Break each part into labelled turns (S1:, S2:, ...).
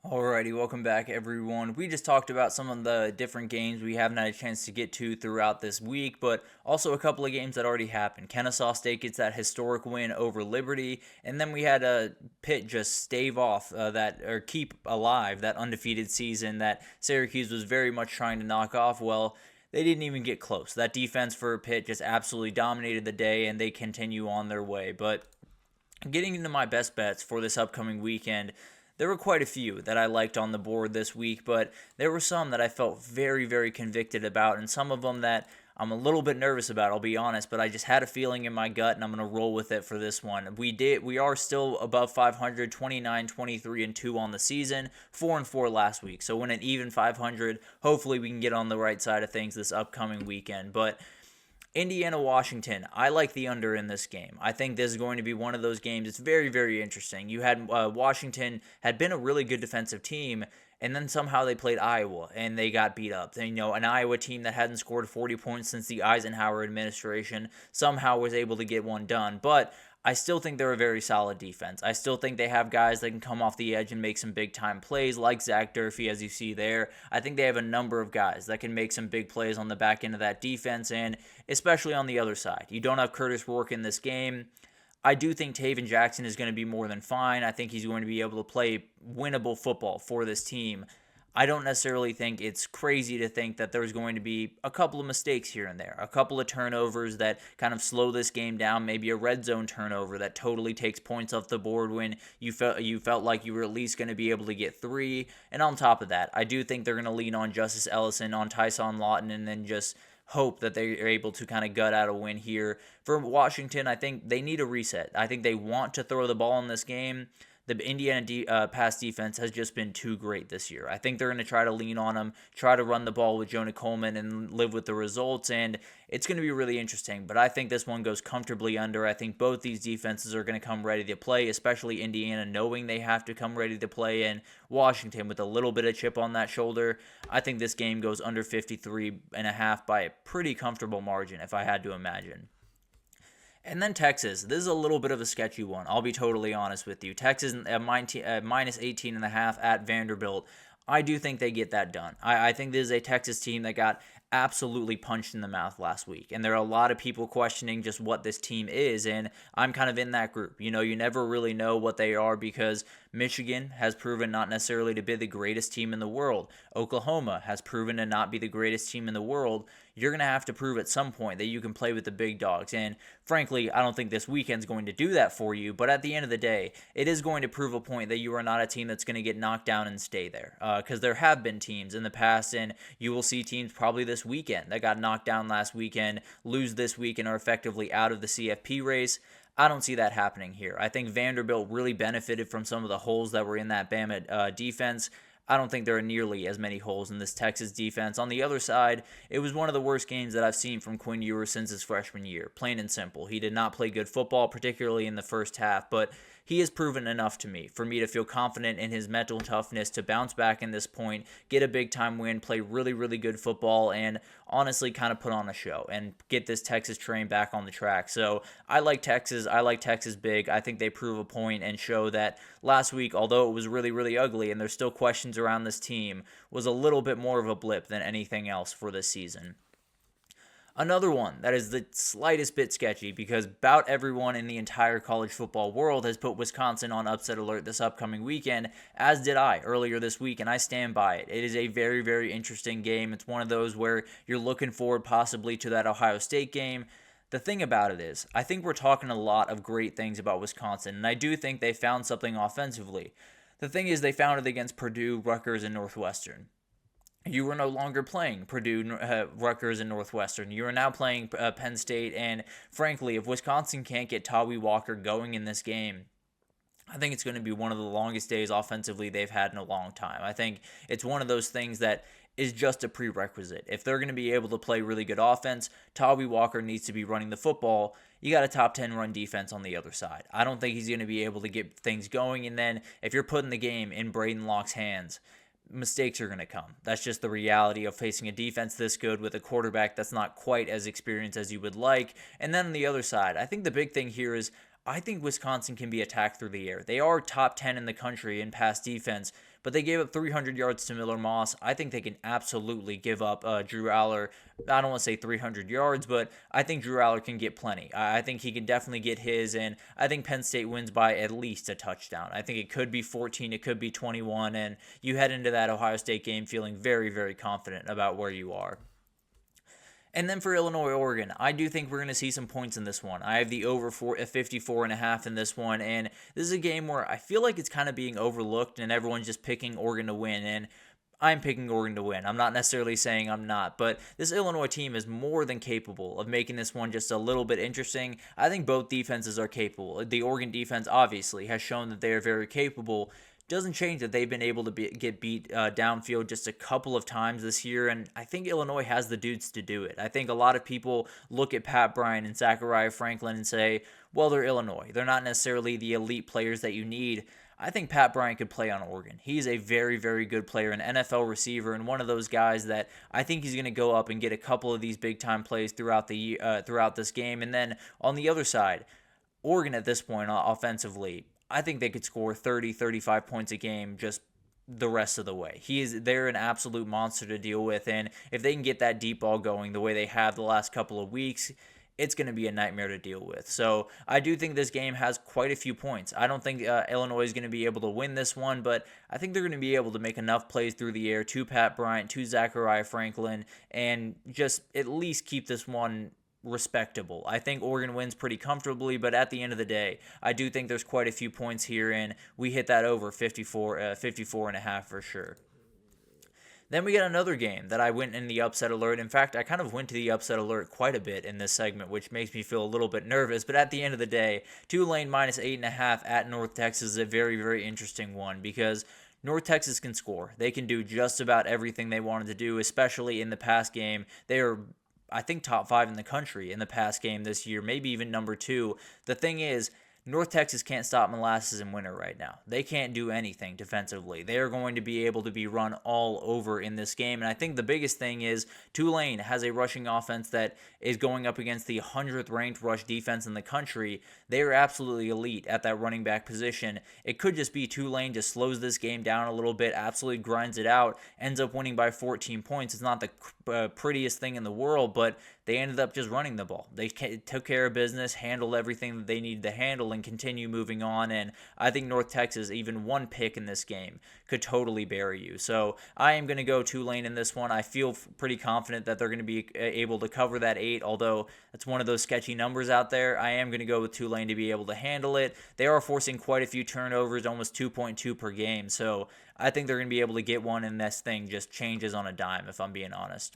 S1: Alrighty, welcome back everyone. We just talked about some of the different games we haven't had a chance to get to throughout this week, but also a couple of games that already happened. Kennesaw State gets that historic win over Liberty, and then we had a Pitt just stave off keep alive that undefeated season that Syracuse was very much trying to knock off. Well, they didn't even get close. That defense for Pitt just absolutely dominated the day, and they continue on their way. But getting into my best bets for this upcoming weekend, there were quite a few that I liked on the board this week, but there were some that I felt very, very convicted about, and some of them that I'm a little bit nervous about, I'll be honest, but I just had a feeling in my gut, and I'm going to roll with it for this one. We are still above 500, 29, 23, and 2 on the season, 4 and 4 last week. So when an even 500, hopefully we can get on the right side of things this upcoming weekend. But Indiana, Washington. I like the under in this game. I think this is going to be one of those games. It's very, very interesting. You had Washington had been a really good defensive team, and then somehow they played Iowa and they got beat up. An Iowa team that hadn't scored 40 points since the Eisenhower administration somehow was able to get one done. But I still think they're a very solid defense. I still think they have guys that can come off the edge and make some big time plays, like Zach Durfee, as you see there. I think they have a number of guys that can make some big plays on the back end of that defense, and especially on the other side. You don't have Curtis Rourke in this game. I do think Taven Jackson is going to be more than fine. I think he's going to be able to play winnable football for this team. I don't necessarily think it's crazy to think that there's going to be a couple of mistakes here and there, a couple of turnovers that kind of slow this game down, maybe a red zone turnover that totally takes points off the board when you felt like you were at least going to be able to get 3. And on top of that, I do think they're going to lean on Justice Ellison, on Tyson Lawton, and then just hope that they are able to kind of gut out a win here. For Washington, I think they need a reset. I think they want to throw the ball in this game. The Indiana pass defense has just been too great this year. I think they're going to try to lean on them, try to run the ball with Jonah Coleman and live with the results, and it's going to be really interesting. But I think this one goes comfortably under. I think both these defenses are going to come ready to play, especially Indiana knowing they have to come ready to play, and Washington with a little bit of chip on that shoulder. I think this game goes under 53.5 by a pretty comfortable margin, if I had to imagine. And then Texas. This is a little bit of a sketchy one. I'll be totally honest with you. Texas minus 18.5 at Vanderbilt. I do think they get that done. I think this is a Texas team that got absolutely punched in the mouth last week. And there are a lot of people questioning just what this team is. And I'm kind of in that group. You never really know what they are because Michigan has proven not necessarily to be the greatest team in the world. Oklahoma has proven to not be the greatest team in the world. You're going to have to prove at some point that you can play with the big dogs. And frankly, I don't think this weekend's going to do that for you. But at the end of the day, it is going to prove a point that you are not a team that's going to get knocked down and stay there. Because there have been teams in the past, and you will see teams probably this weekend that got knocked down last weekend, lose this week, and are effectively out of the CFP race. I don't see that happening here. I think Vanderbilt really benefited from some of the holes that were in that Bama defense. I don't think there are nearly as many holes in this Texas defense. On the other side, it was one of the worst games that I've seen from Quinn Ewers since his freshman year. Plain and simple. He did not play good football, particularly in the first half, but he has proven enough to me for me to feel confident in his mental toughness to bounce back in this point, get a big-time win, play really, really good football, and honestly kind of put on a show and get this Texas train back on the track. So I like Texas. I like Texas big. I think they prove a point and show that last week, although it was really, really ugly and there's still questions around this team, was a little bit more of a blip than anything else for this season. Another one that is the slightest bit sketchy because about everyone in the entire college football world has put Wisconsin on upset alert this upcoming weekend, as did I earlier this week, and I stand by it. It is a very, very interesting game. It's one of those where you're looking forward possibly to that Ohio State game. The thing about it is, I think we're talking a lot of great things about Wisconsin, and I do think they found something offensively. The thing is, they found it against Purdue, Rutgers, and Northwestern. You were no longer playing Purdue, Rutgers, and Northwestern. You are now playing Penn State, and frankly, if Wisconsin can't get Tawi Walker going in this game, I think it's going to be one of the longest days offensively they've had in a long time. I think it's one of those things that is just a prerequisite. If they're going to be able to play really good offense, Tawi Walker needs to be running the football. You got a top 10 run defense on the other side. I don't think he's going to be able to get things going, and then if you're putting the game in Braden Locke's hands, mistakes are going to come. That's just the reality of facing a defense this good with a quarterback that's not quite as experienced as you would like. And then on the other side, I think the big thing here is I think Wisconsin can be attacked through the air. They are top 10 in the country in pass defense, but they gave up 300 yards to Miller Moss. I think they can absolutely give up Drew Aller. I don't want to say 300 yards, but I think Drew Aller can get plenty. I think he can definitely get his, and I think Penn State wins by at least a touchdown. I think it could be 14, it could be 21, and you head into that Ohio State game feeling very, very confident about where you are. And then for Illinois-Oregon, I do think we're going to see some points in this one. I have the over 54.5 in this one, and this is a game where I feel like it's kind of being overlooked, and everyone's just picking Oregon to win, and I'm picking Oregon to win. I'm not necessarily saying I'm not, but this Illinois team is more than capable of making this one just a little bit interesting. I think both defenses are capable. The Oregon defense obviously has shown that they are very capable. Doesn't change that they've been able to get beat downfield just a couple of times this year, and I think Illinois has the dudes to do it. I think a lot of people look at Pat Bryant and Zachariah Franklin and say, well, they're Illinois. They're not necessarily the elite players that you need. I think Pat Bryant could play on Oregon. He's a very, very good player, an NFL receiver, and one of those guys that I think he's going to go up and get a couple of these big-time plays throughout this game. And then on the other side, Oregon at this point offensively, I think they could score 30, 35 points a game just the rest of the way. They're an absolute monster to deal with, and if they can get that deep ball going the way they have the last couple of weeks, it's going to be a nightmare to deal with. So I do think this game has quite a few points. I don't think Illinois is going to be able to win this one, but I think they're going to be able to make enough plays through the air to Pat Bryant, to Zachariah Franklin, and just at least keep this one respectable. I think Oregon wins pretty comfortably, but at the end of the day, I do think there's quite a few points here, and we hit that over 54 and a half for sure. Then we got another game that I went in the upset alert. In fact, I kind of went to the upset alert quite a bit in this segment, which makes me feel a little bit nervous. But at the end of the day, Tulane minus 8.5 at North Texas is a very, very interesting one because North Texas can score. They can do just about everything they wanted to do, especially in the pass game. They are, I think, top 5 in the country in the pass game this year, maybe even number 2. The thing is, North Texas can't stop Molasses and Winter right now. They can't do anything defensively. They are going to be able to be run all over in this game. And I think the biggest thing is Tulane has a rushing offense that is going up against the 100th ranked rush defense in the country. They are absolutely elite at that running back position. It could just be Tulane just slows this game down a little bit, absolutely grinds it out, ends up winning by 14 points. It's not the prettiest thing in the world, but they ended up just running the ball. They took care of business, handled everything that they needed to handle, and continue moving on. And I think North Texas, even one pick in this game, could totally bury you. So I am going to go Tulane in this one. I feel pretty confident that they're going to be able to cover that 8, although that's one of those sketchy numbers out there. I am going to go with Tulane to be able to handle it. They are forcing quite a few turnovers, almost 2.2 per game. So I think they're going to be able to get one, and this thing just changes on a dime, if I'm being honest.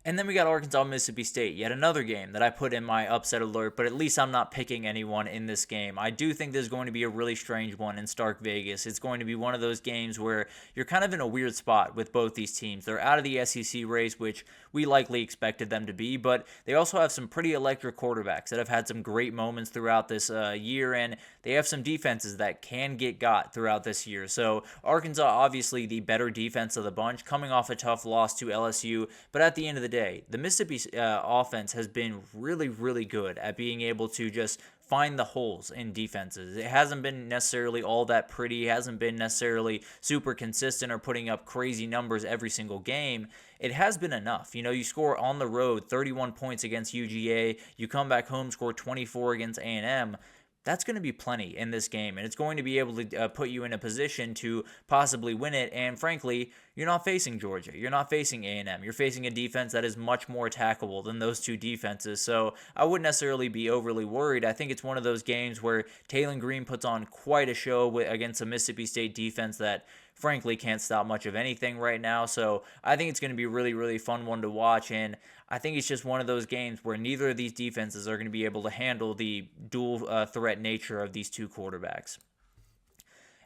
S1: And then we got Arkansas-Mississippi State, yet another game that I put in my upset alert, but at least I'm not picking anyone in this game. I do think there's going to be a really strange one in Stark Vegas. It's going to be one of those games where you're kind of in a weird spot with both these teams. They're out of the SEC race, which we likely expected them to be, but they also have some pretty electric quarterbacks that have had some great moments throughout this year, and they have some defenses that can get got throughout this year. So Arkansas, obviously the better defense of the bunch, coming off a tough loss to LSU, but at the end of the day, the Mississippi offense has been really, really good at being able to just find the holes in defenses. It hasn't been necessarily all that pretty. It hasn't been necessarily super consistent or putting up crazy numbers every single game. It has been enough. You know, you score on the road 31 points against UGA. You come back home, score 24 against A&M. That's going to be plenty in this game, and it's going to be able to put you in a position to possibly win it. And frankly, you're not facing Georgia. You're not facing A&M. You're facing a defense that is much more attackable than those two defenses. So I wouldn't necessarily be overly worried. I think it's one of those games where Taylor Green puts on quite a show against a Mississippi State defense that frankly can't stop much of anything right now. So I think it's going to be a really, really fun one to watch. And I think it's just one of those games where neither of these defenses are going to be able to handle the dual threat nature of these two quarterbacks.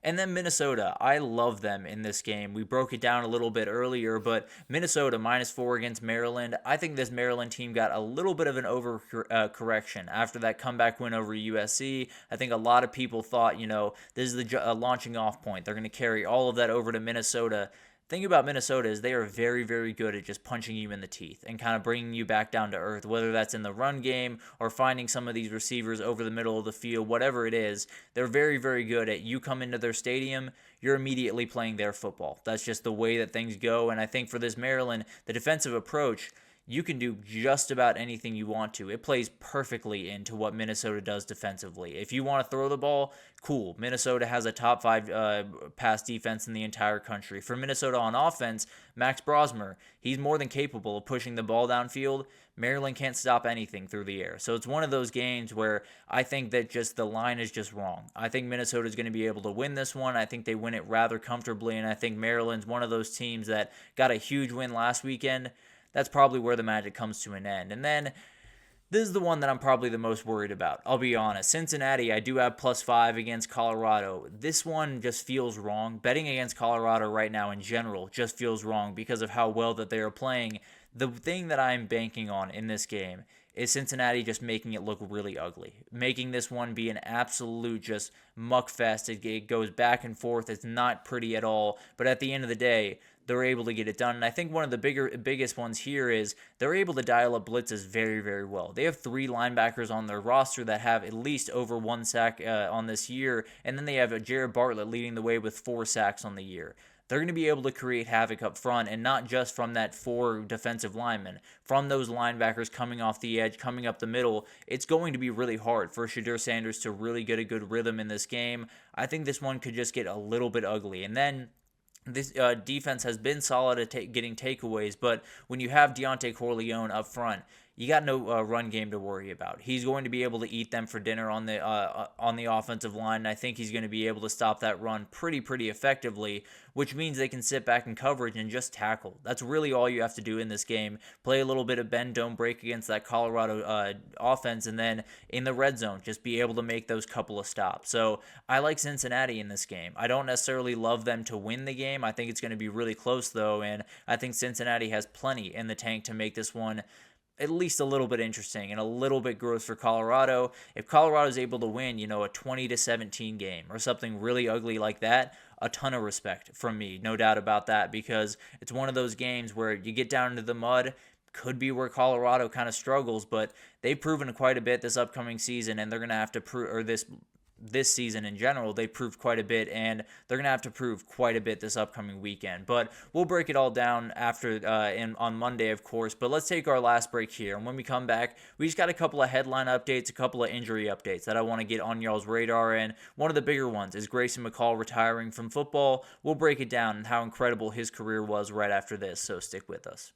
S1: And then Minnesota, I love them in this game. We broke it down a little bit earlier, but Minnesota -4 against Maryland. I think this Maryland team got a little bit of an overcorrection after that comeback win over USC. I think a lot of people thought, this is the launching off point. They're going to carry all of that over to Minnesota. thing about Minnesota is they are very, very good at just punching you in the teeth and kind of bringing you back down to earth, whether that's in the run game or finding some of these receivers over the middle of the field, whatever it is. They're very, very good at you come into their stadium, you're immediately playing their football. That's just the way that things go. And I think for this Maryland, the defensive approach, you can do just about anything you want to. It plays perfectly into what Minnesota does defensively. If you want to throw the ball, cool. Minnesota has a top 5 pass defense in the entire country. For Minnesota on offense, Max Brosmer, he's more than capable of pushing the ball downfield. Maryland can't stop anything through the air. So it's one of those games where I think that just the line is just wrong. I think Minnesota is going to be able to win this one. I think they win it rather comfortably, and I think Maryland's one of those teams that got a huge win last weekend. That's probably where the magic comes to an end. And then this is the one that I'm probably the most worried about. I'll be honest. Cincinnati, I do have +5 against Colorado. This one just feels wrong. Betting against Colorado right now in general just feels wrong because of how well that they are playing. The thing that I'm banking on in this game is Cincinnati just making it look really ugly. Making this one be an absolute just muck fest. It goes back and forth. It's not pretty at all. But at the end of the day, they're able to get it done. And I think one of the biggest ones here is they're able to dial up blitzes very, very well. They have 3 linebackers on their roster that have at least over 1 sack on this year. And then they have Jared Bartlett leading the way with 4 sacks on the year. They're going to be able to create havoc up front, and not just from that 4 defensive linemen. From those linebackers coming off the edge, coming up the middle, it's going to be really hard for Shedeur Sanders to really get a good rhythm in this game. I think this one could just get a little bit ugly. And then this defense has been solid at getting takeaways, but when you have Deontay Corleone up front, you got no run game to worry about. He's going to be able to eat them for dinner on the offensive line, and I think he's going to be able to stop that run pretty effectively, which means they can sit back in coverage and just tackle. That's really all you have to do in this game. Play a little bit of bend, don't break against that Colorado offense, and then in the red zone, just be able to make those couple of stops. So I like Cincinnati in this game. I don't necessarily love them to win the game. I think it's going to be really close, though, and I think Cincinnati has plenty in the tank to make this one at least a little bit interesting and a little bit gross for Colorado. If Colorado is able to win, a 20-17 game or something really ugly like that, a ton of respect from me, no doubt about that, because it's one of those games where you get down into the mud. Could be where Colorado kind of struggles, but they've proven quite a bit this upcoming season, and they're going to have to prove, or this season in general, they proved quite a bit, and they're going to have to prove quite a bit this upcoming weekend. But we'll break it all down after on Monday, of course. But let's take our last break here. And when we come back, we just got a couple of headline updates, a couple of injury updates that I want to get on y'all's radar. And one of the bigger ones is Grayson McCall retiring from football. We'll break it down and how incredible his career was right after this, so stick with us.